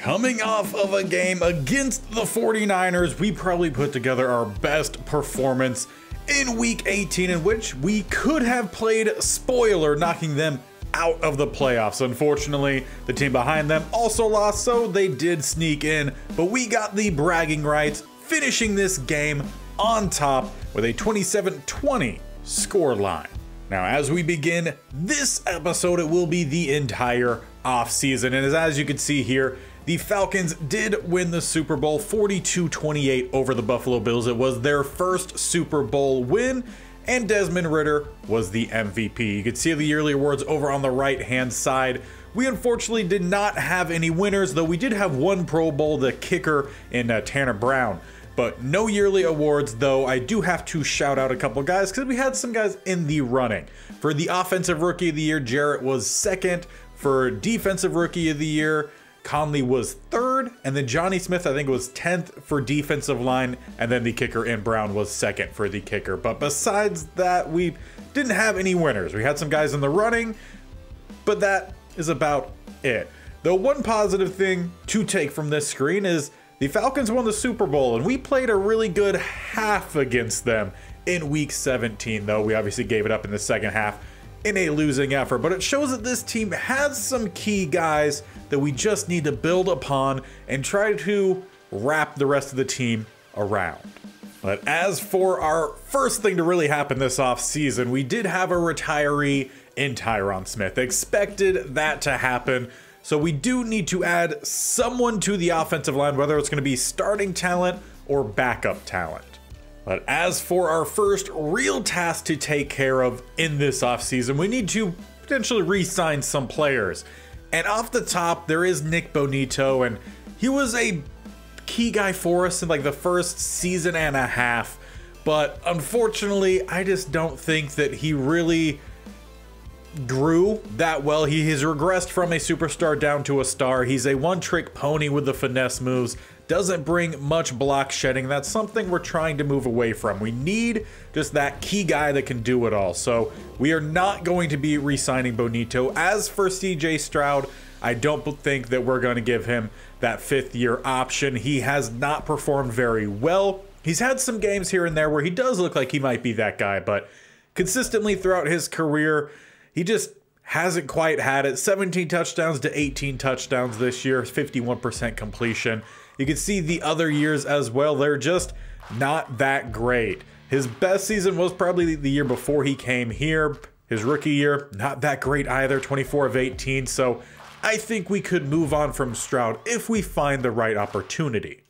Coming off of a game against the 49ers, we probably put together our best performance in week 18, in which we could have played spoiler, knocking them out of the playoffs. Unfortunately, the team behind them also lost, so they did sneak in, but we got the bragging rights, finishing this game on top with a 27-20 score line. Now, as we begin this episode, it will be the entire offseason, and as you can see here, the Falcons did win the Super Bowl 42-28 over the Buffalo Bills. It was their first Super Bowl win, and Desmond Ridder was the MVP. You can see the yearly awards over on the right-hand side. We unfortunately did not have any winners, though we did have one Pro Bowl, the kicker in Tanner Brown. But no yearly awards, though I do have to shout out a couple guys because we had some guys in the running. For the Offensive Rookie of the Year, Jarrett was second. For Defensive Rookie of the Year, Conley was third, and then Johnny Smith, I think, was 10th for defensive line, and then the kicker in Brown was second for the kicker. But besides that, we didn't have any winners. We had some guys in the running, but that is about it. The one positive thing to take from this screen is the Falcons won the Super Bowl, and we played a really good half against them in week 17, though we obviously gave it up in the second half in a losing effort. But it shows that this team has some key guys that we just need to build upon and try to wrap the rest of the team around. But as for our first thing to really happen this offseason, we did have a retiree in Tyron Smith. Expected that to happen. So we do need to add someone to the offensive line, whether it's going to be starting talent or backup talent. But as for our first real task to take care of in this offseason, we need to potentially re-sign some players. And off the top, there is Nick Bonito, and he was a key guy for us in like the first season and a half. But unfortunately, I just don't think that he really grew that well. He has regressed from a superstar down to a star. He's a one-trick pony with the finesse moves. Doesn't bring much block shedding. That's something we're trying to move away from. We need just that key guy that can do it all. So we are not going to be re-signing Bonito. As for CJ Stroud, I don't think that we're going to give him that fifth-year option. He has not performed very well. He's had some games here and there where he does look like he might be that guy, but consistently throughout his career, he just hasn't quite had it. 17 touchdowns to 18 touchdowns this year, 51% completion. You can see the other years as well. They're just not that great. His best season was probably the year before he came here. His rookie year, not that great either, 24 of 18. So I think we could move on from Stroud if we find the right opportunity.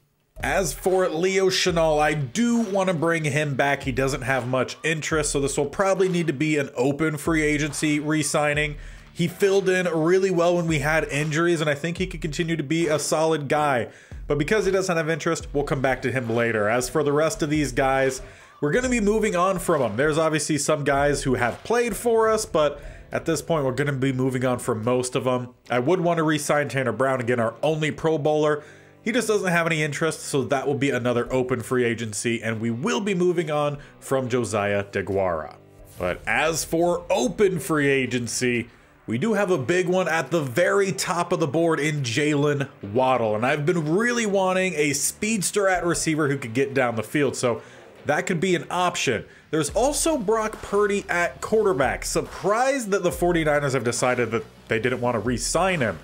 As for Leo Chenal, I do want to bring him back. He doesn't have much interest, so this will probably need to be an open free agency re-signing. He filled in really well when we had injuries, and I think he could continue to be a solid guy. But because he doesn't have interest, we'll come back to him later. As for the rest of these guys, we're going to be moving on from them. There's obviously some guys who have played for us, but at this point, we're going to be moving on from most of them. I would want to re-sign Tanner Brown, again, our only Pro Bowler. He just doesn't have any interest, so that will be another open free agency, and we will be moving on from Josiah DeGuara. But as for open free agency, we do have a big one at the very top of the board in Jalen Waddle, and I've been really wanting a speedster at receiver who could get down the field, so that could be an option. There's also Brock Purdy at quarterback. Surprised that the 49ers have decided that they didn't want to re-sign him.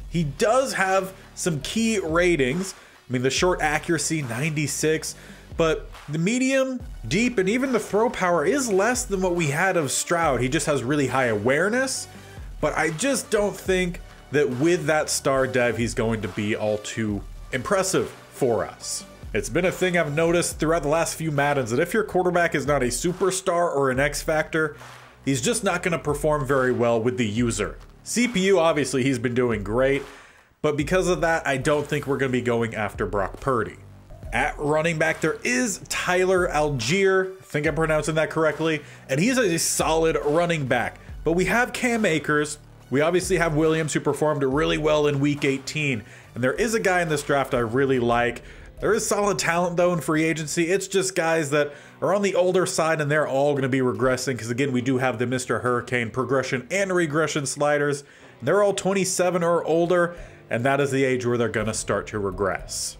He does have some key ratings. I mean, the short accuracy, 96, but the medium, deep, and even the throw power is less than what we had of Stroud. He just has really high awareness, but I just don't think that with that star dev, he's going to be all too impressive for us. It's been a thing I've noticed throughout the last few Maddens that if your quarterback is not a superstar or an X factor, he's just not going to perform very well with the user. CPU, obviously, he's been doing great, but because of that, I don't think we're going to be going after Brock Purdy. At running back, there is Tyler Algier, I think I'm pronouncing that correctly, and he's a solid running back. But we have Cam Akers, we obviously have Williams, who performed really well in week 18, and there is a guy in this draft I really like. There is solid talent, though, in free agency. It's just guys that are on the older side, and they're all going to be regressing because, again, we do have the Mr. Hurricane progression and regression sliders. They're all 27 or older. and that is the age where they're going to start to regress.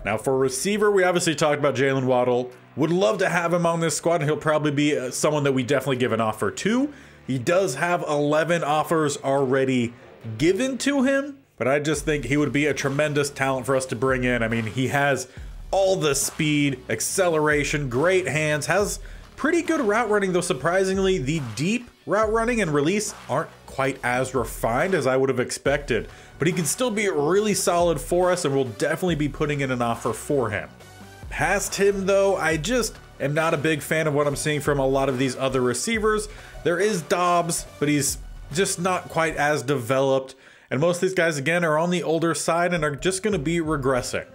Now for receiver, we obviously talked about Jalen Waddle. Would love to have him on this squad, and he'll probably be someone that we definitely give an offer to. He does have 11 offers already given to him, but I just think he would be a tremendous talent for us to bring in. I mean, he has all the speed, acceleration, great hands, has pretty good route running, though surprisingly, the deep route running and release aren't quite as refined as I would have expected. But he can still be really solid for us, and we'll definitely be putting in an offer for him. Past him, though, I just am not a big fan of what I'm seeing from a lot of these other receivers. There is Dobbs, but he's just not quite as developed. And most of these guys, again, are on the older side and are just going to be regressing.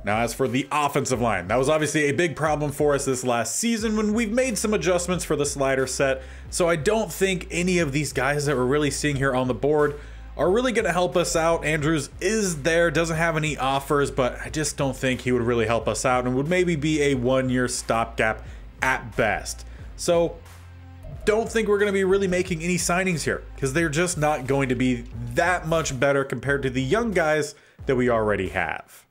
Now, as for the offensive line, that was obviously a big problem for us this last season when we've made some adjustments for the slider set. So I don't think any of these guys that we're really seeing here on the board are really going to help us out. Andrews is there, doesn't have any offers, but I just don't think he would really help us out and would maybe be a one-year stopgap at best. So don't think we're going to be really making any signings here because they're just not going to be that much better compared to the young guys that we already have.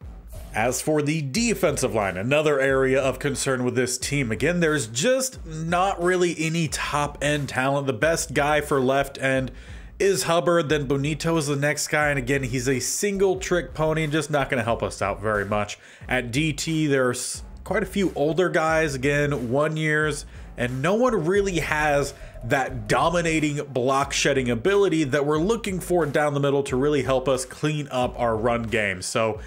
As for the defensive line, another area of concern with this team, again, there's just not really any top-end talent. The best guy for left end is Hubbard, then Bonito is the next guy, and again, he's a single trick pony and just not going to help us out very much. At DT, there's quite a few older guys, again, 1 years, and no one really has that dominating block shedding ability that we're looking for down the middle to really help us clean up our run game. So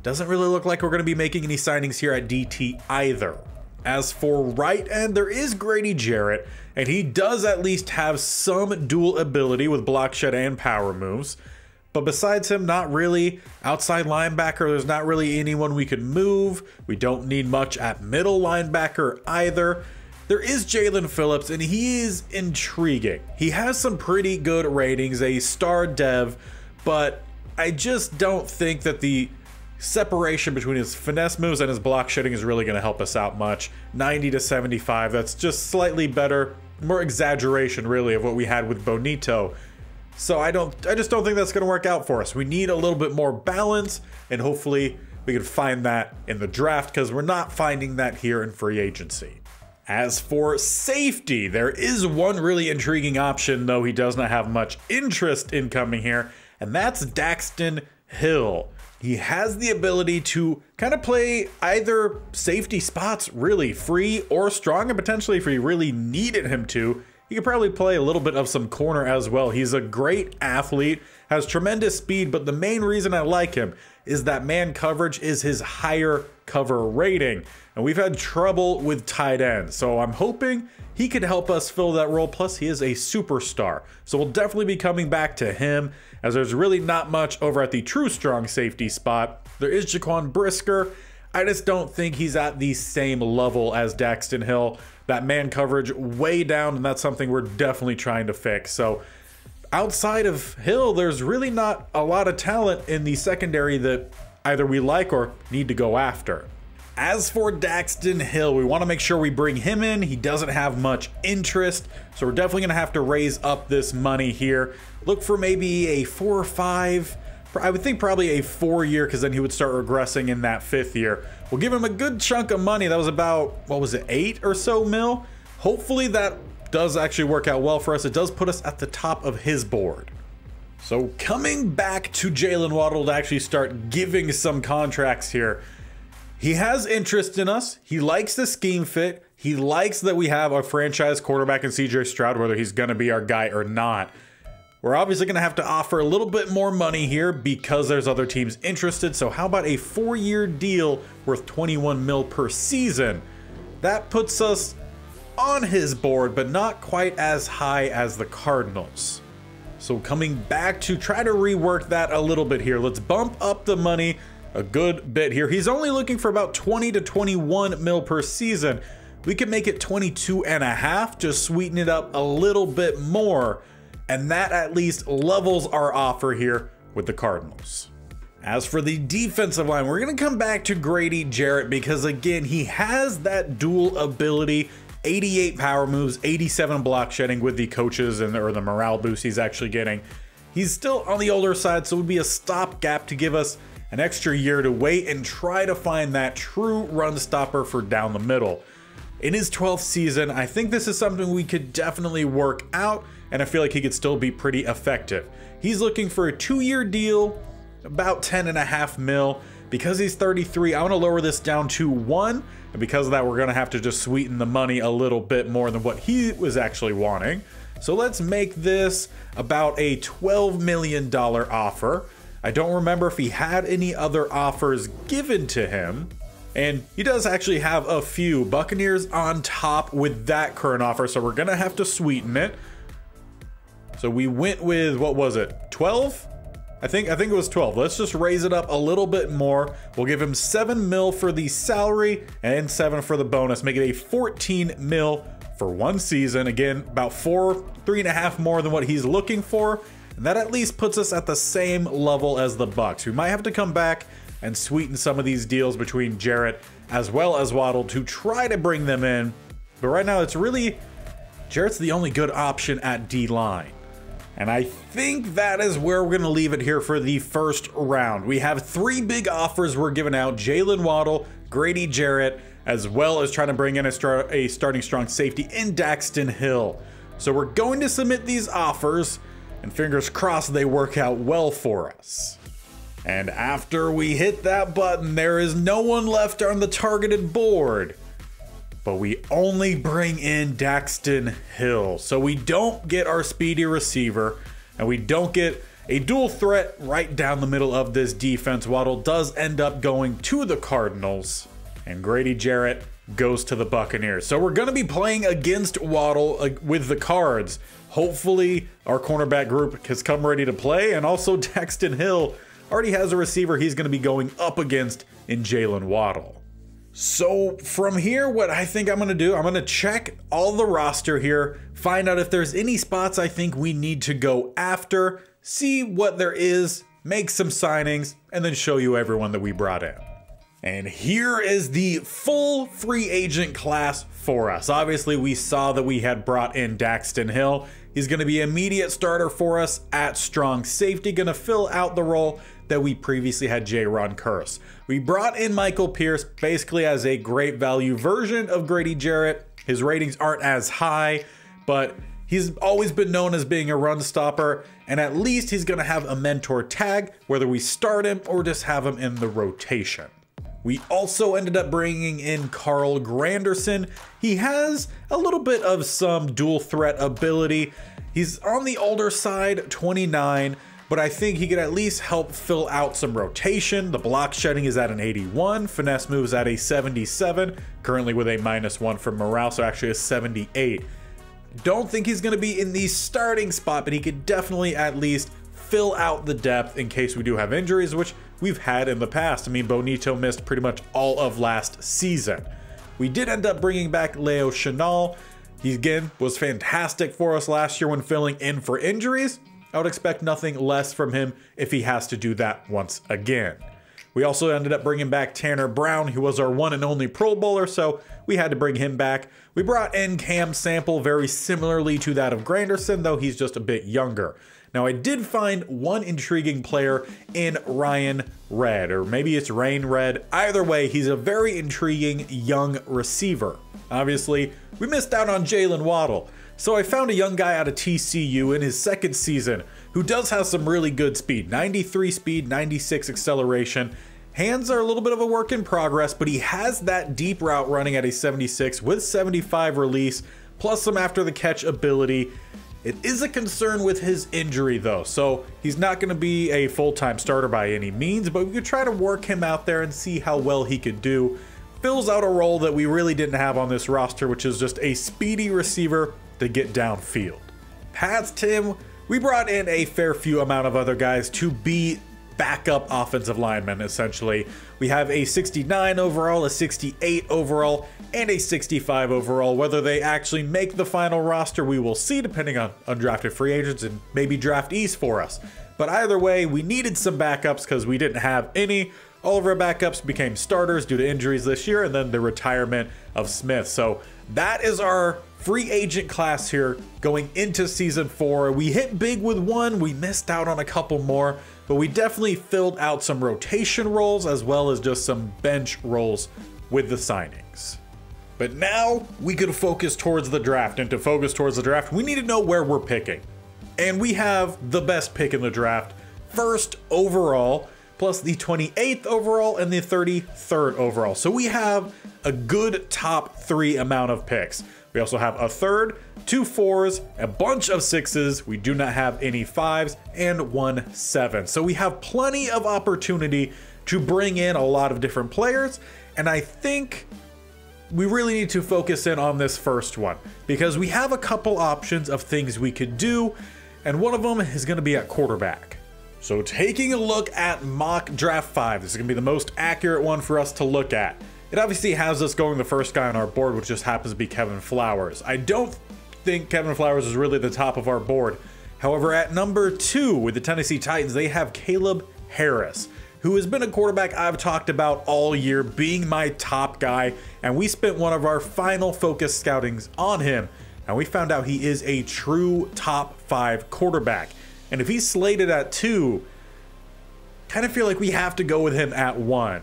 doesn't really look like we're going to be making any signings here at DT either. As for right end, there is Grady Jarrett, and he does at least have some dual ability with block shed and power moves. But besides him, not really. Outside linebacker, there's not really anyone we could move. We don't need much at middle linebacker either. There is Jalen Phillips, and he is intriguing. He has some pretty good ratings, a star dev, but I just don't think that the separation between his finesse moves and his block shedding is really going to help us out much. 90 to 75, that's just slightly better, more exaggeration really of what we had with Bonito. So I just don't think that's going to work out for us. We need a little bit more balance, and hopefully we can find that in the draft because we're not finding that here in free agency. As for safety, there is one really intriguing option, though he does not have much interest in coming here, and that's Daxton Hill. He has the ability to kind of play either safety spots really, free or strong, and potentially if we really needed him to, he could probably play a little bit of some corner as well. He's a great athlete, has tremendous speed, but the main reason I like him is that man coverage is his higher cover rating. And we've had trouble with tight ends, so I'm hoping he could help us fill that role. Plus, he is a superstar, so we'll definitely be coming back to him, as there's really not much over at the true strong safety spot. There is Jaquan Brisker. I just don't think he's at the same level as Daxton Hill. That man coverage way down, and that's something we're definitely trying to fix. So outside of Hill, there's really not a lot of talent in the secondary that either we like or need to go after. As for Daxton Hill, we want to make sure we bring him in. He doesn't have much interest, so we're definitely going to have to raise up this money here. Look for maybe a 4 or 5. I would think probably a 4-year, because then he would start regressing in that 5th year. We'll give him a good chunk of money. That was about, what was it, 8 or so mil? Hopefully that does actually work out well for us. It does put us at the top of his board. So coming back to Jalen Waddle to actually start giving some contracts here. He has interest in us. He likes the scheme fit. He likes that we have a franchise quarterback in CJ Stroud, whether he's going to be our guy or not. We're obviously going to have to offer a little bit more money here because there's other teams interested. So how about a 4-year deal worth 21 mil per season? That puts us on his board, but not quite as high as the Cardinals. So coming back to try to rework that a little bit here. Let's bump up the money a good bit here. He's only looking for about 20 to 21 mil per season. We could make it 22.5, just sweeten it up a little bit more. And that at least levels our offer here with the Cardinals. As for the defensive line, we're going to come back to Grady Jarrett because, again, he has that dual ability, 88 power moves, 87 block shedding with the coaches and or the morale boost he's actually getting. He's still on the older side, so it would be a stopgap to give us an extra year to wait and try to find that true run stopper for down the middle. In his 12th season, I think this is something we could definitely work out, and I feel like he could still be pretty effective. He's looking for a 2-year deal, about 10.5 mil. Because he's 33, I want to lower this down to 1, and because of that, we're going to have to just sweeten the money a little bit more than what he was actually wanting. So let's make this about a $12 million offer. I don't remember if he had any other offers given to him, and he does actually have a few. Buccaneers on top with that current offer, so we're going to have to sweeten it. So we went with, what was it, 12? I think it was 12. Let's just raise it up a little bit more. We'll give him 7 mil for the salary and 7 for the bonus, make it a 14 mil for 1 season. Again, about 3.5 more than what he's looking for. And that at least puts us at the same level as the Bucs. We might have to come back and sweeten some of these deals between Jarrett as well as Waddle to try to bring them in. But right now it's really, Jarrett's the only good option at D-line. And I think that is where we're going to leave it here for the first round. We have 3 big offers we're giving out: Jalen Waddle, Grady Jarrett, as well as trying to bring in a starting strong safety in Daxton Hill. So we're going to submit these offers, and fingers crossed they work out well for us. And after we hit that button, there is no one left on the targeted board. But we only bring in Daxton Hill. So we don't get our speedy receiver, and we don't get a dual threat right down the middle of this defense. Waddle does end up going to the Cardinals, and Grady Jarrett goes to the Buccaneers. So we're going to be playing against Waddle with the Cards. Hopefully our cornerback group has come ready to play, and also Daxton Hill already has a receiver he's going to be going up against in Jalen Waddle. So from here, what I think I'm going to do, I'm going to check all the roster here, find out if there's any spots I think we need to go after, see what there is, make some signings, and then show you everyone that we brought in. And here is the full free agent class for us. Obviously, we saw that we had brought in Daxton Hill. He's going to be an immediate starter for us at strong safety, going to fill out the role that we previously had J-Ron Curse. We brought in Michael Pierce basically as a great value version of Grady Jarrett. His ratings aren't as high, but he's always been known as being a run stopper, and at least he's going to have a mentor tag, whether we start him or just have him in the rotation. We also ended up bringing in Carl Granderson. He has a little bit of some dual threat ability. He's on the older side, 29, but I think he could at least help fill out some rotation. The block shedding is at an 81, finesse moves at a 77, currently with a -1 for morale, so actually a 78. Don't think he's going to be in the starting spot, but he could definitely at least fill out the depth in case we do have injuries, which we've had in the past. I mean, Bonito missed pretty much all of last season. We did end up bringing back Leo Chenal. He again was fantastic for us last year when filling in for injuries. I would expect nothing less from him if he has to do that once again. We also ended up bringing back Tanner Brown, who was our one and only Pro Bowler, so we had to bring him back. We brought in Cam Sample very similarly to that of Granderson, though he's just a bit younger. Now, I did find one intriguing player in Ryan Red, or maybe it's Rain Red. Either way, he's a very intriguing young receiver. Obviously, we missed out on Jalen Waddle. So I found a young guy out of TCU in his second season who does have some really good speed. 93 speed, 96 acceleration. Hands are a little bit of a work in progress, but he has that deep route running at a 76 with 75 release, plus some after the catch ability. It is a concern with his injury though, so he's not going to be a full-time starter by any means, but we could try to work him out there and see how well he could do. Fills out a role that we really didn't have on this roster, which is just a speedy receiver to get downfield. Past him, we brought in a fair few amount of other guys to be backup offensive linemen, essentially. We have a 69 overall, a 68 overall, and a 65 overall. Whether they actually make the final roster, we will see, depending on undrafted free agents and maybe draftees for us. But either way, we needed some backups because we didn't have any. All of our backups became starters due to injuries this year, and then the retirement of Smith. So that is our free agent class here going into season 4. We hit big with one, we missed out on a couple more, but we definitely filled out some rotation roles as well as just some bench roles with the signings. But now we could focus towards the draft, and to focus towards the draft, we need to know where we're picking. And we have the best pick in the draft, first overall, plus the 28th overall and the 33rd overall. So we have a good top 3 amount of picks. We also have a 3rd, 2 4s, a bunch of 6s. We do not have any 5s, and 1 7. So we have plenty of opportunity to bring in a lot of different players. And I think we really need to focus in on this first one because we have a couple options of things we could do. And one of them is going to be at quarterback. So taking a look at mock draft 5, this is going to be the most accurate one for us to look at. It obviously has us going the first guy on our board, which just happens to be Kevin Flowers. I don't think Kevin Flowers is really the top of our board. However, at number 2 with the Tennessee Titans, they have Caleb Harris, who has been a quarterback I've talked about all year, being my top guy. And we spent one of our final focus scoutings on him, and we found out he is a true top 5 quarterback. And if he's slated at 2, kind of feel like we have to go with him at 1.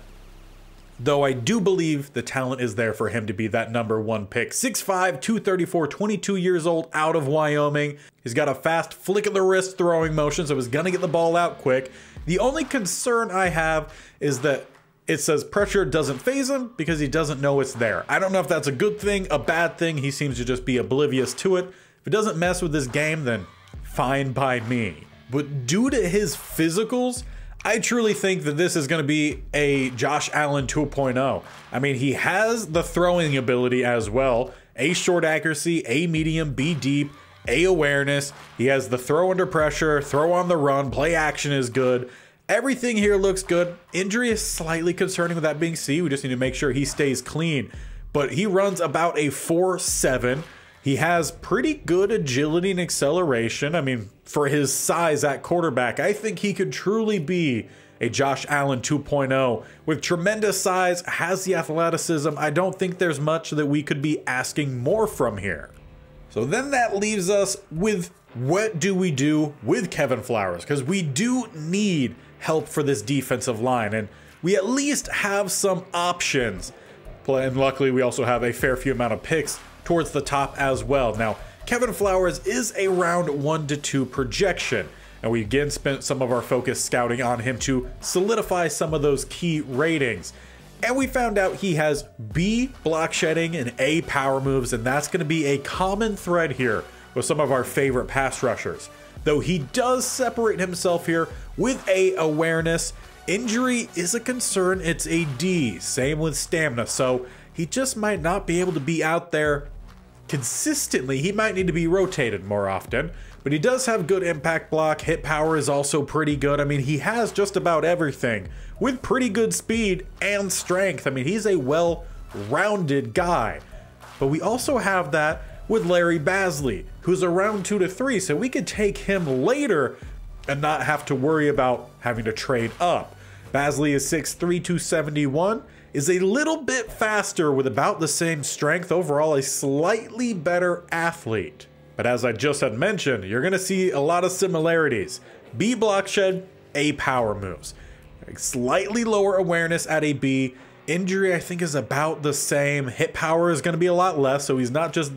Though I do believe the talent is there for him to be that number 1 pick. 6'5", 234, 22 years old, out of Wyoming. He's got a fast flick of the wrist throwing motion, so he's going to get the ball out quick. The only concern I have is that it says pressure doesn't faze him because he doesn't know it's there. I don't know if that's a good thing, a bad thing. He seems to just be oblivious to it. If it doesn't mess with his game, then fine by me. But due to his physicals, I truly think that this is going to be a Josh Allen 2.0. I mean, he has the throwing ability as well. A short accuracy, A medium, B deep, A awareness. He has the throw under pressure, throw on the run, play action is good. Everything here looks good. Injury is slightly concerning with that being said. We just need to make sure he stays clean. But he runs about a 4.7. He has pretty good agility and acceleration. I mean, for his size at quarterback, I think he could truly be a Josh Allen 2.0 with tremendous size, has the athleticism. I don't think there's much that we could be asking more from here. So then that leaves us with what do we do with Kevin Flowers? Because we do need help for this defensive line, and we at least have some options. And luckily, we also have a fair few amount of picks towards the top as well. Now, Kevin Flowers is a round 1 to 2 projection, and we again spent some of our focus scouting on him to solidify some of those key ratings. And we found out he has B block shedding and A power moves, and that's going to be a common thread here with some of our favorite pass rushers. Though he does separate himself here with A awareness. Injury is a concern, it's a D, same with stamina, so he just might not be able to be out there consistently. He might need to be rotated more often, but he does have good impact block. Hit power is also pretty good. I mean, he has just about everything with pretty good speed and strength. I mean, he's a well-rounded guy. But we also have that with Larry Basley, who's around 2 to 3, so we could take him later and not have to worry about having to trade up. Basley is 6'3", 271, is a little bit faster with about the same strength, overall a slightly better athlete. But as I just had mentioned, you're going to see a lot of similarities. B block shed, A power moves. Slightly lower awareness at a B. Injury I think is about the same. Hit power is going to be a lot less, so he's just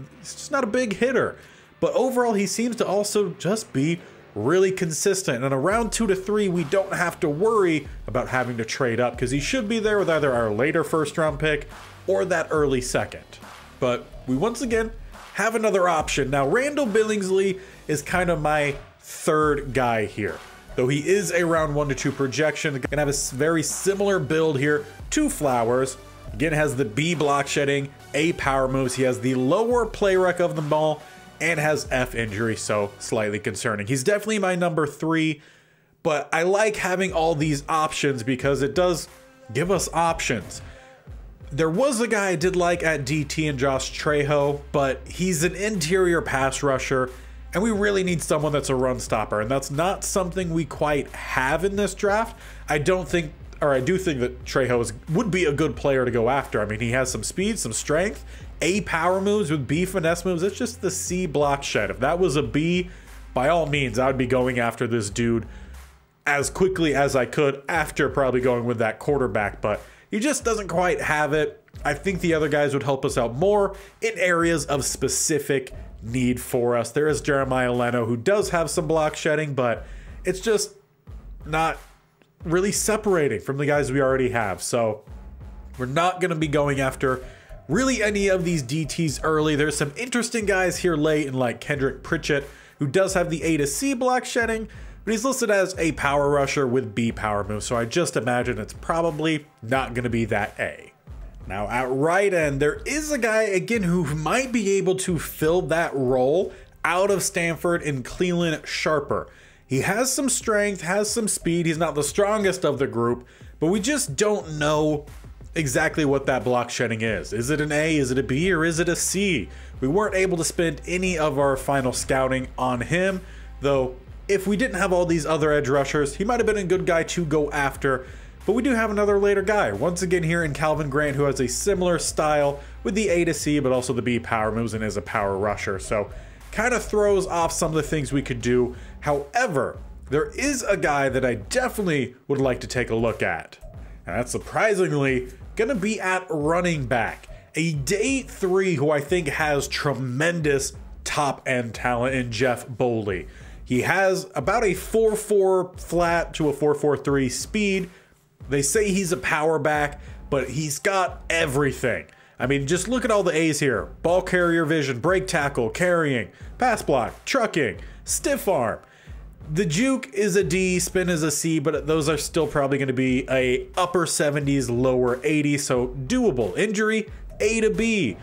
not a big hitter. But overall he seems to also just be really consistent, and around 2 to 3 we don't have to worry about having to trade up because he should be there with either our later first round pick or that early second. But we once again have another option. Now Randall Billingsley is kind of my third guy here, though he is a round 1 to 2 projection. Gonna have a very similar build here to Flowers. Again, has the B block shedding, A power moves. He has the lower play rec of the ball and has F injury, so slightly concerning. He's definitely my number 3, but I like having all these options because it does give us options. There was a guy I did like at DT and Josh Trejo, but he's an interior pass rusher, and we really need someone that's a run stopper, and that's not something we quite have in this draft. I don't think or I do think that Trejo would be a good player to go after. I mean, he has some speed, some strength, A power moves with B finesse moves. It's just the C block shed. If that was a B, by all means, I would be going after this dude as quickly as I could after probably going with that quarterback, but he just doesn't quite have it. I think the other guys would help us out more in areas of specific need for us. There is Jeremiah Leno, who does have some block shedding, but it's just not really separating from the guys we already have. So we're not going to be going after really any of these DTs early. There's some interesting guys here late, in like Kendrick Pritchett, who does have the A to C block shedding, but he's listed as a power rusher with B power move. So I just imagine it's probably not going to be that A. Now at right end, there is a guy again who might be able to fill that role out of Stanford in Cleveland Sharper. He has some strength, has some speed. He's not the strongest of the group, but we just don't know exactly what that block shedding is. Is it an A, is it a B, or is it a C? We weren't able to spend any of our final scouting on him, though if we didn't have all these other edge rushers, he might have been a good guy to go after. But we do have another later guy, once again here in Calvin Grant, who has a similar style with the A to C, but also the B power moves and is a power rusher. So kind of throws off some of the things we could do. However, there is a guy that I definitely would like to take a look at. And that's surprisingly going to be at running back. A day 3 who I think has tremendous top end talent in Jeff Boley. He has about a 4.4 flat to a 4.43 speed. They say he's a power back, but he's got everything. I mean, just look at all the A's here. Ball carrier vision, break tackle, carrying, pass block, trucking, stiff arm. The juke is a D, spin is a C, but those are still probably going to be a upper 70s, lower 80s, so doable. Injury, A to B.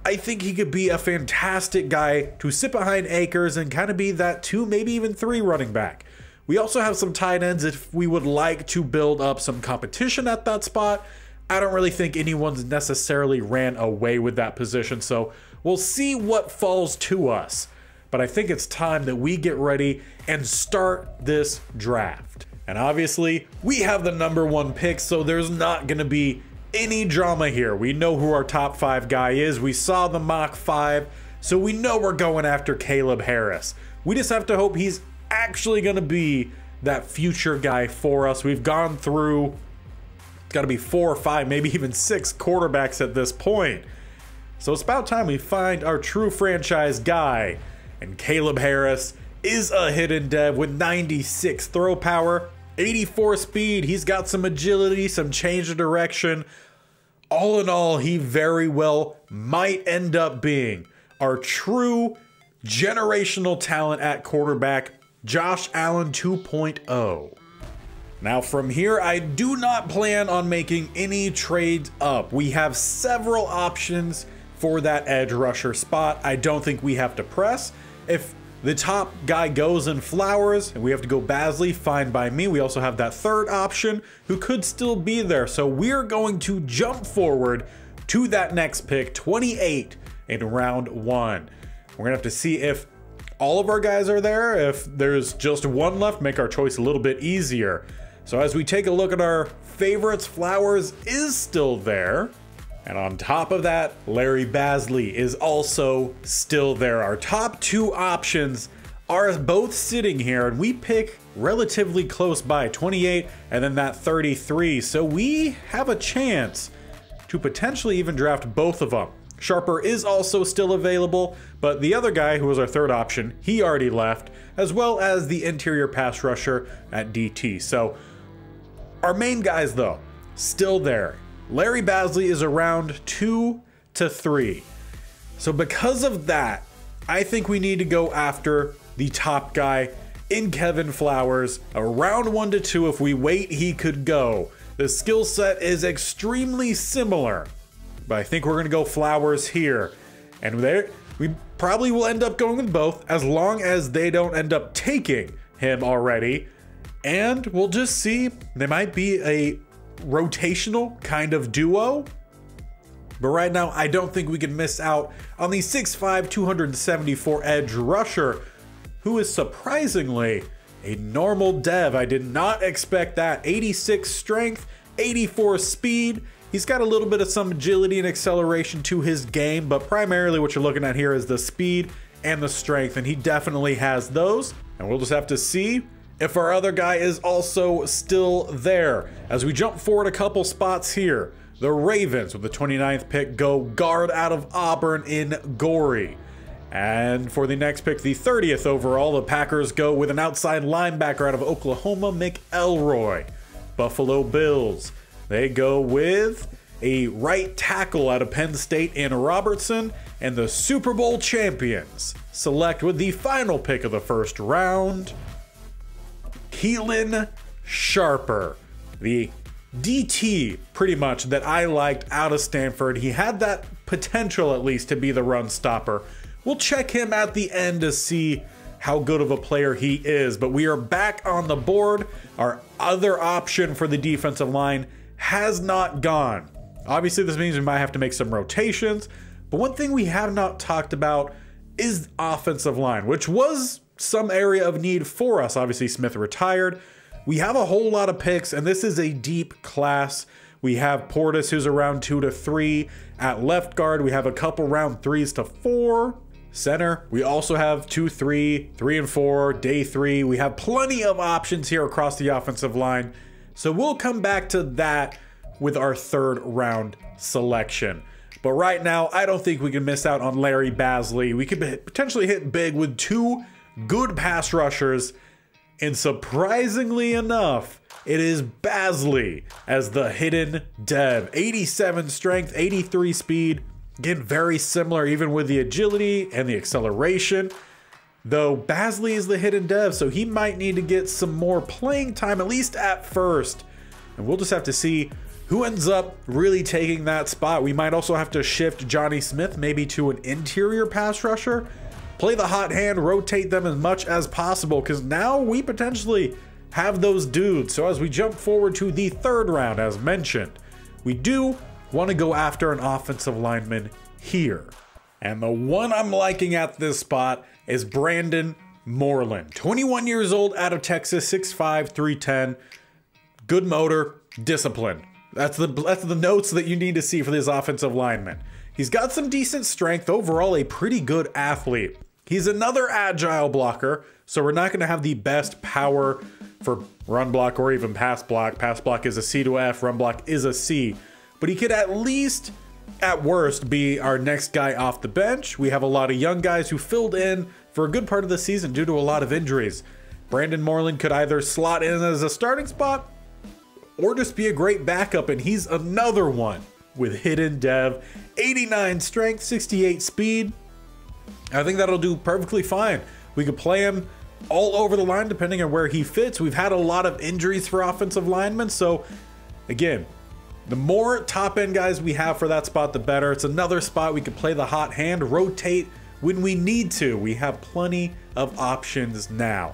I think he could be a fantastic guy to sit behind Akers and kind of be that 2, maybe even 3 running back. We also have some tight ends if we would like to build up some competition at that spot. I don't really think anyone's necessarily ran away with that position, so we'll see what falls to us. But I think it's time that we get ready and start this draft. And obviously, we have the #1 pick, so there's not going to be any drama here. We know who our top 5 guy is. We saw the mock 5, so we know we're going after Caleb Harris. We just have to hope he's actually going to be that future guy for us. We've gone through, it's got to be 4 or 5, maybe even 6 quarterbacks at this point. So it's about time we find our true franchise guy. And Caleb Harris is a hidden dev with 96 throw power, 84 speed. He's got some agility, some change of direction. All in all, he very well might end up being our true generational talent at quarterback, Josh Allen 2.0. Now from here, I do not plan on making any trades up. We have several options for that edge rusher spot. I don't think we have to press. If the top guy goes in Flowers and we have to go Basley, fine by me. We also have that third option who could still be there. So we're going to jump forward to that next pick, 28 in round 1. We're gonna have to see if all of our guys are there. If there's just one left, make our choice a little bit easier. So as we take a look at our favorites, Flowers is still there. And on top of that, Larry Basley is also still there. Our top 2 options are both sitting here, and we pick relatively close by, 28 and then that 33. So we have a chance to potentially even draft both of them. Sharper is also still available, but the other guy, who was our third option, he already left, as well as the interior pass rusher at DT. So our main guys, though, still there. Larry Basley is around 2 to 3. So because of that, I think we need to go after the top guy in Kevin Flowers. Around 1 to 2, if we wait, he could go. The skill set is extremely similar, but I think we're going to go Flowers here. And there, we probably will end up going with both as long as they don't end up taking him already. And we'll just see. They might be a rotational kind of duo, but right now I don't think we can miss out on the 6'5", 274 edge rusher, who is surprisingly a normal dev. I did not expect that. 86 strength, 84 speed. He's got a little bit of some agility and acceleration to his game, but primarily what you're looking at here is the speed and the strength, and he definitely has those. And we'll just have to see if our other guy is also still there. As we jump forward a couple spots here, the Ravens with the 29th pick go guard out of Auburn in Gorey. And for the next pick, the 30th overall, the Packers go with an outside linebacker out of Oklahoma, McElroy. Buffalo Bills, they go with a right tackle out of Penn State in Robertson. And the Super Bowl champions select with the final pick of the first round, Keelan Sharper, the DT pretty much that I liked out of Stanford. He had that potential at least to be the run stopper. We'll check him at the end to see how good of a player he is, but we are back on the board. Our other option for the defensive line has not gone. Obviously, this means we might have to make some rotations, but one thing we have not talked about is offensive line, which was some area of need for us. Obviously, Smith retired. We have a whole lot of picks, and this is a deep class. We have Portis, who's around 2 to 3. At left guard, we have a couple round 3s to 4. Center, we also have 2, 3, 3 and 4, day 3. We have plenty of options here across the offensive line. So we'll come back to that with our third round selection. But right now, I don't think we can miss out on Larry Basley. We could potentially hit big with 2 good pass rushers. And surprisingly enough, it is Basley as the hidden dev. 87 strength, 83 speed. Again, very similar even with the agility and the acceleration. Though Basley is the hidden dev, so he might need to get some more playing time, at least at first. And we'll just have to see who ends up really taking that spot. We might also have to shift Johnny Smith maybe to an interior pass rusher. Play the hot hand, rotate them as much as possible, because now we potentially have those dudes. So as we jump forward to the third round, as mentioned, we do want to go after an offensive lineman here. And the one I'm liking at this spot is Brandon Moreland. 21 years old, out of Texas, 6'5", 310. Good motor, discipline. That's the notes that you need to see for this offensive lineman. He's got some decent strength, overall a pretty good athlete. He's another agile blocker, so we're not going to have the best power for run block or even pass block. Pass block is a C to F, run block is a C. But he could at least, at worst, be our next guy off the bench. We have a lot of young guys who filled in for a good part of the season due to a lot of injuries. Brandon Moreland could either slot in as a starting spot or just be a great backup, and he's another one with hidden dev. 89 strength, 68 speed. I think that'll do perfectly fine. We could play him all over the line depending on where he fits. We've had a lot of injuries for offensive linemen, so again, the more top end guys we have for that spot, the better. It's another spot we could play the hot hand, rotate when we need to. We have plenty of options now.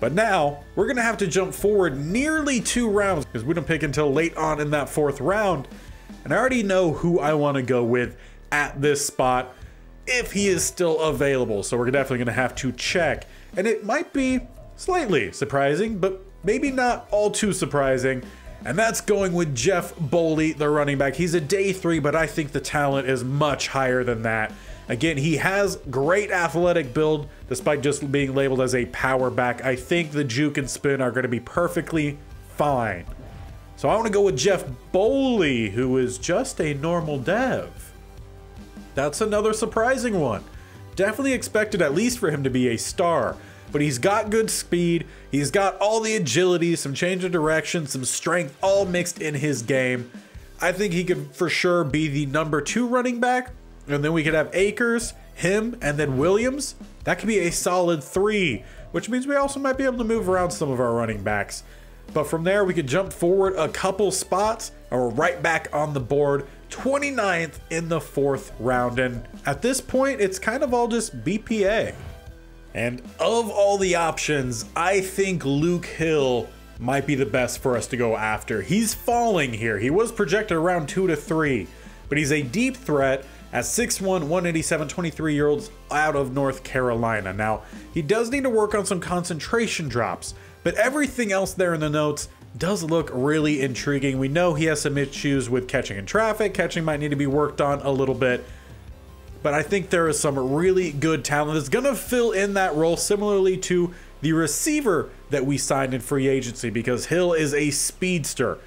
But now we're gonna have to jump forward nearly 2 rounds because we don't pick until late on in that 4th round. And I already know who I want to go with at this spot if he is still available. So we're definitely gonna have to check. And it might be slightly surprising, but maybe not all too surprising. And that's going with Jeff Boley, the running back. He's a day 3, but I think the talent is much higher than that. Again, he has great athletic build, despite just being labeled as a power back. I think the juke and spin are going to be perfectly fine. So I want to go with Jeff Boley, who is just a normal dev. That's another surprising one. Definitely expected at least for him to be a star. But he's got good speed, he's got all the agility, some change of direction, some strength, all mixed in his game. I think he could for sure be the number 2 running back, and then we could have Akers, him, and then Williams. That could be a solid 3, which means we also might be able to move around some of our running backs. But from there, we could jump forward a couple spots, and we're right back on the board, 29th in the 4th round. And at this point, it's kind of all just BPA. And of all the options, I think Luke Hill might be the best for us to go after. He's falling here. He was projected around 2 to 3, but he's a deep threat, at 6'1", 187, 23-year-olds out of North Carolina. Now, he does need to work on some concentration drops, but everything else there in the notes does look really intriguing. We know he has some issues with catching in traffic. Catching might need to be worked on a little bit, but I think there is some really good talent that's going to fill in that role similarly to the receiver that we signed in free agency, because Hill is a speedster.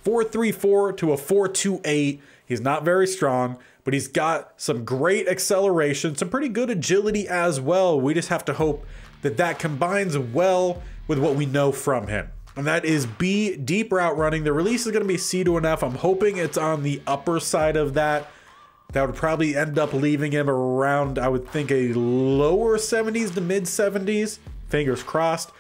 4.34 to a 4.28. He's not very strong, but he's got some great acceleration, some pretty good agility as well. We just have to hope that that combines well with what we know from him. And that is B, deep route running. The release is going to be C to an F. I'm hoping it's on the upper side of that. That would probably end up leaving him around, I would think, a lower 70s to mid 70s. Fingers crossed.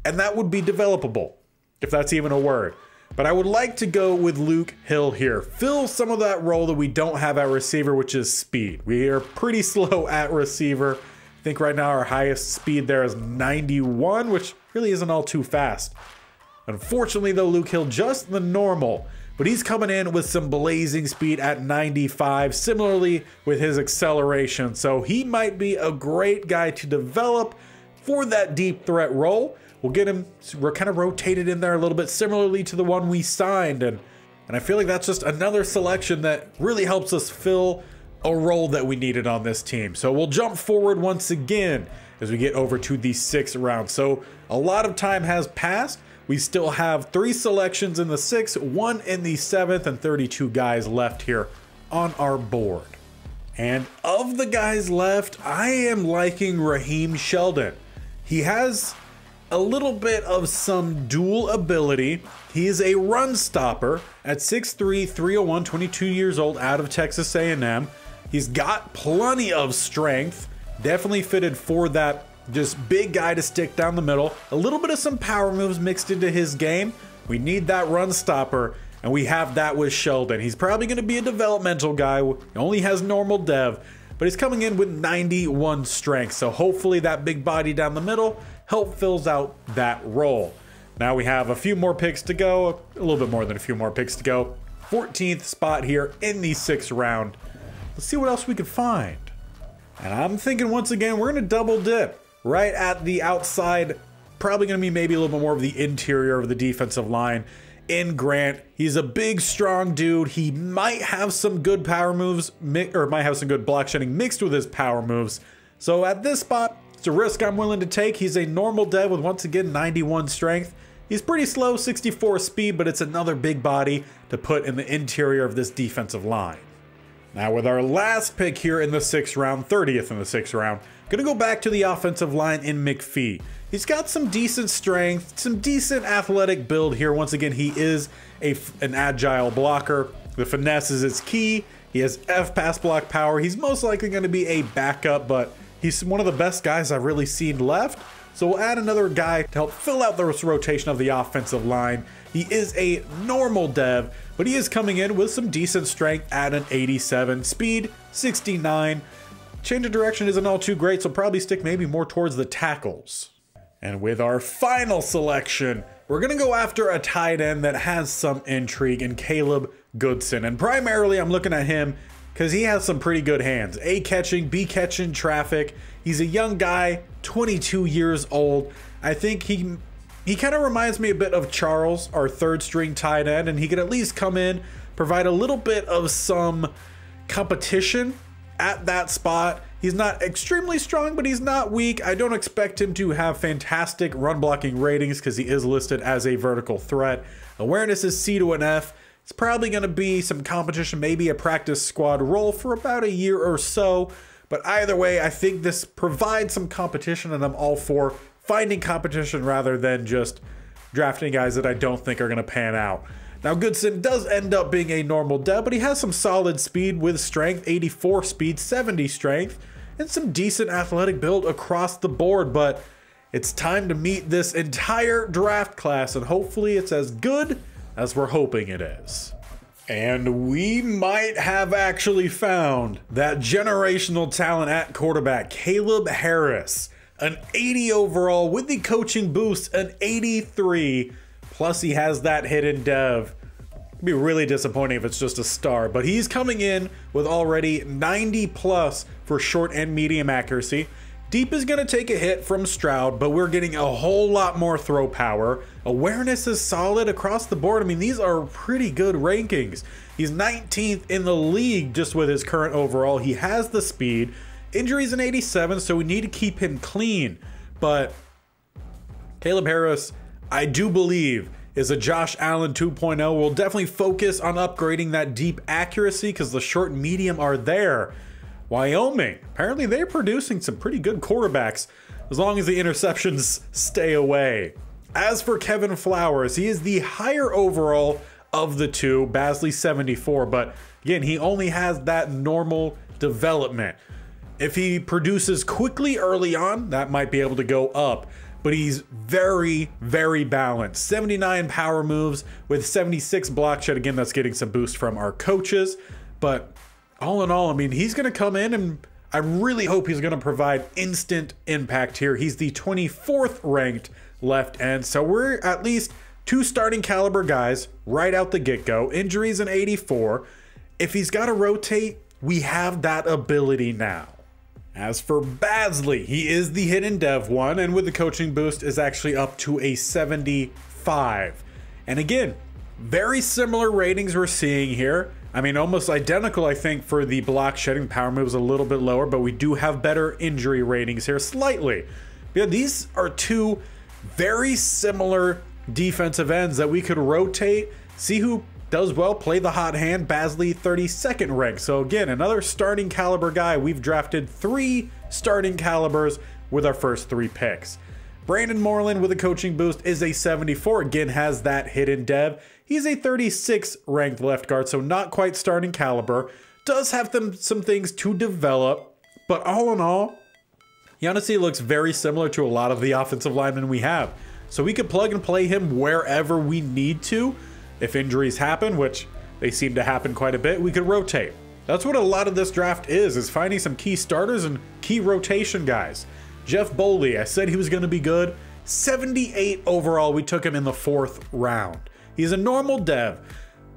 And that would be developable, if that's even a word. But I would like to go with Luke Hill here. Fill some of that role that we don't have at receiver, which is speed. We are pretty slow at receiver. I think right now our highest speed there is 91, which really isn't all too fast. Unfortunately though, Luke Hill just the normal, but he's coming in with some blazing speed at 95, similarly with his acceleration. So he might be a great guy to develop for that deep threat role. We'll get him, we're kind of rotated in there a little bit similarly to the one we signed. And I feel like that's just another selection that really helps us fill a role that we needed on this team. So we'll jump forward once again as we get over to the 6th round. So a lot of time has passed. We still have 3 selections in the 6th, 1 in the 7th, and 32 guys left here on our board. And of the guys left, I am liking Raheem Sheldon. He has a little bit of some dual ability. He is a run stopper at 6'3", 301, 22 years old, out of Texas A&M. He's got plenty of strength, definitely fitted for that just big guy to stick down the middle. A little bit of some power moves mixed into his game. We need that run stopper, and we have that with Sheldon. He's probably going to be a developmental guy. He only has normal dev, but he's coming in with 91 strength. So hopefully that big body down the middle help fills out that role. Now we have a few more picks to go, a little bit more than a few more picks to go. 14th spot here in the 6th round. Let's see what else we can find. And I'm thinking once again, we're going to double dip right at the outside. Probably going to be maybe a little bit more of the interior of the defensive line in Grant. He's a big, strong dude. He might have some good power moves, or might have some good block shedding mixed with his power moves. So at this spot, it's a risk I'm willing to take. He's a normal dev with, once again, 91 strength. He's pretty slow, 64 speed, but it's another big body to put in the interior of this defensive line. Now with our last pick here in the 6th round, 30th in the 6th round, gonna go back to the offensive line in McPhee. He's got some decent strength, some decent athletic build here. Once again, he is an agile blocker. The finesse is his key. He has F pass block power. He's most likely gonna be a backup, but he's one of the best guys I've really seen left. So we'll add another guy to help fill out the rotation of the offensive line. He is a normal dev, but he is coming in with some decent strength at an 87, speed 69. Change of direction isn't all too great, so probably stick maybe more towards the tackles. And with our final selection, we're gonna go after a tight end that has some intrigue in Caleb Goodson. And primarily I'm looking at him because he has some pretty good hands. A catching, B catching traffic. He's a young guy, 22 years old. I think he kind of reminds me a bit of Charles, our 3rd string tight end, and he could at least come in, provide a little bit of some competition at that spot. He's not extremely strong, but he's not weak. I don't expect him to have fantastic run blocking ratings because he is listed as a vertical threat. Awareness is C to an F. It's probably going to be some competition, maybe a practice squad role for about a year or so. But either way, I think this provides some competition, and I'm all for finding competition rather than just drafting guys that I don't think are going to pan out. Now, Goodson does end up being a normal dev, but he has some solid speed with strength, 84 speed, 70 strength, and some decent athletic build across the board. But it's time to meet this entire draft class, and hopefully it's as good as we're hoping it is. And we might have actually found that generational talent at quarterback, Caleb Harris. An 80 overall with the coaching boost, an 83. Plus he has that hidden dev. It'd be really disappointing if it's just a star, but he's coming in with already 90 plus for short and medium accuracy. Deep is going to take a hit from Stroud, but we're getting a whole lot more throw power. Awareness is solid across the board. I mean, these are pretty good rankings. He's 19th in the league just with his current overall. He has the speed. Injuries in 87, so we need to keep him clean. But Caleb Harris, I do believe, is a Josh Allen 2.0. We'll definitely focus on upgrading that deep accuracy because the short and medium are there. Wyoming, apparently they're producing some pretty good quarterbacks as long as the interceptions stay away. As for Kevin Flowers, he is the higher overall of the two, Basley 74, but again, he only has that normal development. If he produces quickly early on, that might be able to go up, but he's very, very balanced. 79 power moves with 76 block shed. Again, that's getting some boost from our coaches, but all in all, I mean, he's going to come in and I really hope he's going to provide instant impact here. He's the 24th ranked left end, so we're at least 2 starting caliber guys right out the get-go. Injuries in 84. If he's got to rotate, we have that ability now. As for Basley, he is the hidden dev one, and with the coaching boost is actually up to a 75. And again, very similar ratings we're seeing here. I mean, almost identical, I think, for the block shedding. Power moves a little bit lower, but we do have better injury ratings here slightly. Yeah, these are 2 very similar defensive ends that we could rotate, see who does well, play the hot hand. Basley 32nd ranked. So again, another starting caliber guy. We've drafted 3 starting calibers with our first 3 picks. Brandon Moreland with a coaching boost is a 74. Again, has that hidden dev. He's a 36 ranked left guard, so not quite starting caliber. Does have some things to develop, but all in all, he honestly looks very similar to a lot of the offensive linemen we have. So we could plug and play him wherever we need to. If injuries happen, which they seem to happen quite a bit, we could rotate. That's what a lot of this draft is finding some key starters and key rotation guys. Jeff Boley, I said he was going to be good. 78 overall, we took him in the 4th round. He's a normal dev,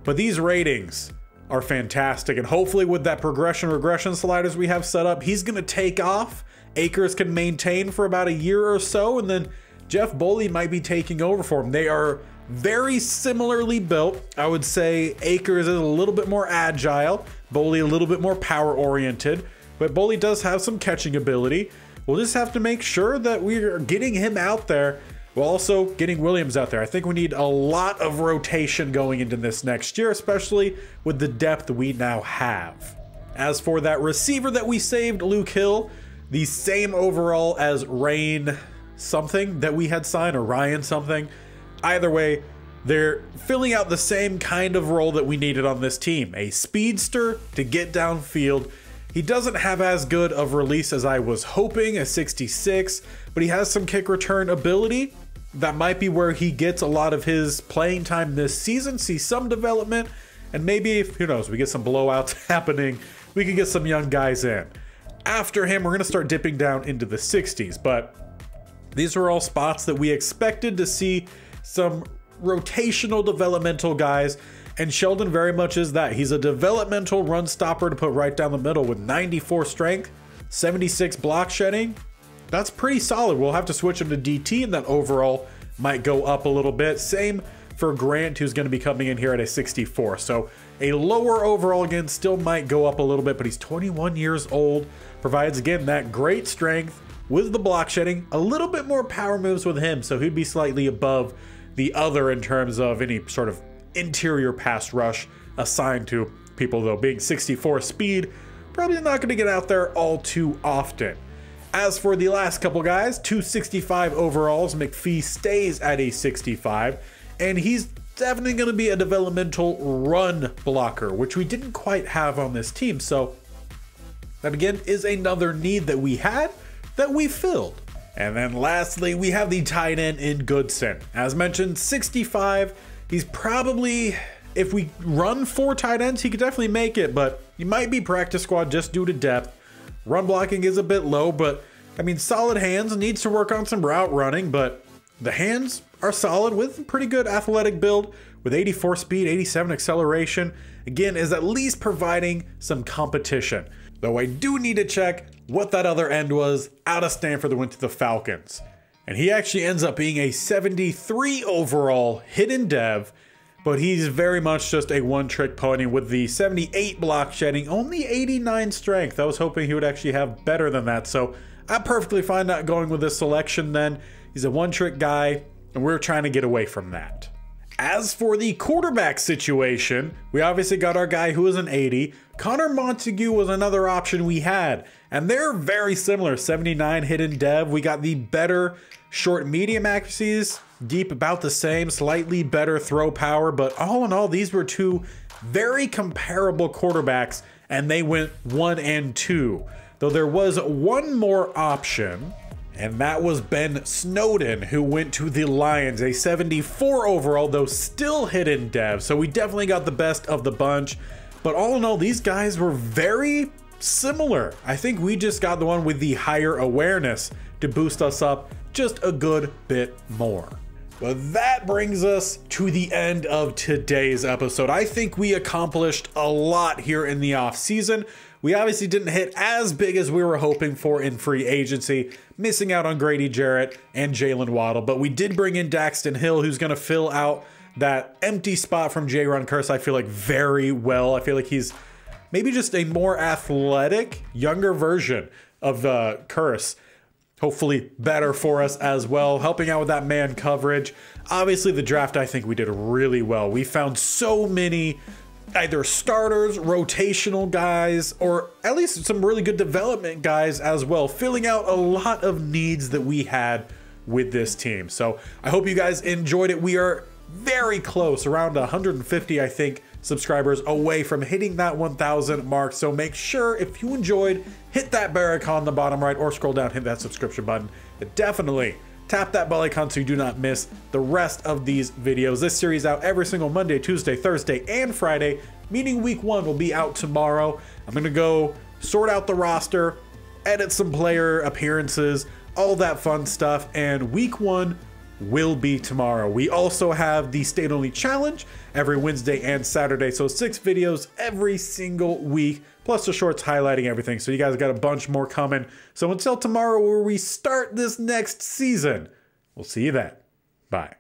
but these ratings are fantastic. And hopefully with that regression sliders we have set up, he's going to take off. Akers can maintain for about a year or so, and then Jeff Boley might be taking over for him. They are very similarly built. I would say Akers is a little bit more agile, Boley a little bit more power oriented, but Boley does have some catching ability. We'll just have to make sure that we're getting him out there while also getting Williams out there. I think we need a lot of rotation going into this next year, especially with the depth we now have. As for that receiver that we saved, Luke Hill, the same overall as Rain something that we had signed, or Ryan something. Either way, they're filling out the same kind of role that we needed on this team. A speedster to get downfield. He doesn't have as good of release as I was hoping, a 66, but he has some kick return ability. That might be where he gets a lot of his playing time this season, see some development, and maybe, who knows, we get some blowouts happening, we can get some young guys in. After him, we're going to start dipping down into the 60s, but these are all spots that we expected to see some rotational developmental guys, and Sheldon very much is that. He's a developmental run stopper to put right down the middle with 94 strength, 76 block shedding. That's pretty solid. We'll have to switch him to DT, and that overall might go up a little bit. Same for Grant, who's going to be coming in here at a 64. So a lower overall, again, still might go up a little bit, but he's 21 years old. Provides, again, that great strength with the block shedding. A little bit more power moves with him, so he'd be slightly above the other in terms of any sort of interior pass rush assigned to people, though. Being 64 speed, probably not going to get out there all too often. As for the last couple guys, 265 overalls, McPhee stays at a 65, and he's definitely going to be a developmental run blocker, which we didn't quite have on this team. So that again is another need that we had that we filled. And then lastly, we have the tight end in Goodson. As mentioned, 65. He's probably, if we run 4 tight ends, he could definitely make it, but he might be practice squad just due to depth. Run blocking is a bit low, but I mean, solid hands, needs to work on some route running, but the hands are solid with a pretty good athletic build. with 84 speed, 87 acceleration, again, is at least providing some competition. Though I do need to check what that other end was out of Stanford that went to the Falcons. And he actually ends up being a 73 overall hidden dev, but he's very much just a one-trick pony with the 78 block shedding, only 89 strength. I was hoping he would actually have better than that, so I'm perfectly fine not going with this selection then. He's a one-trick guy, and we're trying to get away from that. As for the quarterback situation, we obviously got our guy who was an 80. Connor Montague was another option we had, and they're very similar. 79 hidden dev. We got the better short medium accuracies, deep about the same, slightly better throw power, but all in all, these were two very comparable quarterbacks, and they went 1 and 2. Though there was one more option, and that was Ben Snowden, who went to the Lions, a 74 overall, though still hidden dev. So we definitely got the best of the bunch. But all in all, these guys were very similar. I think we just got the one with the higher awareness to boost us up just a good bit more. But that brings us to the end of today's episode. I think we accomplished a lot here in the offseason. We obviously didn't hit as big as we were hoping for in free agency, missing out on Grady Jarrett and Jalen Waddle, but we did bring in Daxton Hill, who's going to fill out that empty spot from J-Ron Curse, I feel like, very well. I feel like he's maybe just a more athletic, younger version of Curse. Hopefully better for us as well, helping out with that man coverage. Obviously, the draft, I think we did really well. We found so many either starters, rotational guys, or at least some really good development guys as well, filling out a lot of needs that we had with this team. So I hope you guys enjoyed it. We are very close, around 150, I think, subscribers away from hitting that 1,000 mark. So make sure, if you enjoyed, hit that bell icon on the bottom right, or scroll down, hit that subscription button. And definitely tap that bell icon so you do not miss the rest of these videos. This series out every single Monday, Tuesday, Thursday, and Friday, meaning week 1 will be out tomorrow. I'm gonna go sort out the roster, edit some player appearances, all that fun stuff, and week 1 will be tomorrow. We also have the State Only Challenge every Wednesday and Saturday, so 6 videos every single week, plus the shorts highlighting everything. So you guys got a bunch more coming. So until tomorrow, where we start this next season, we'll see you then. Bye.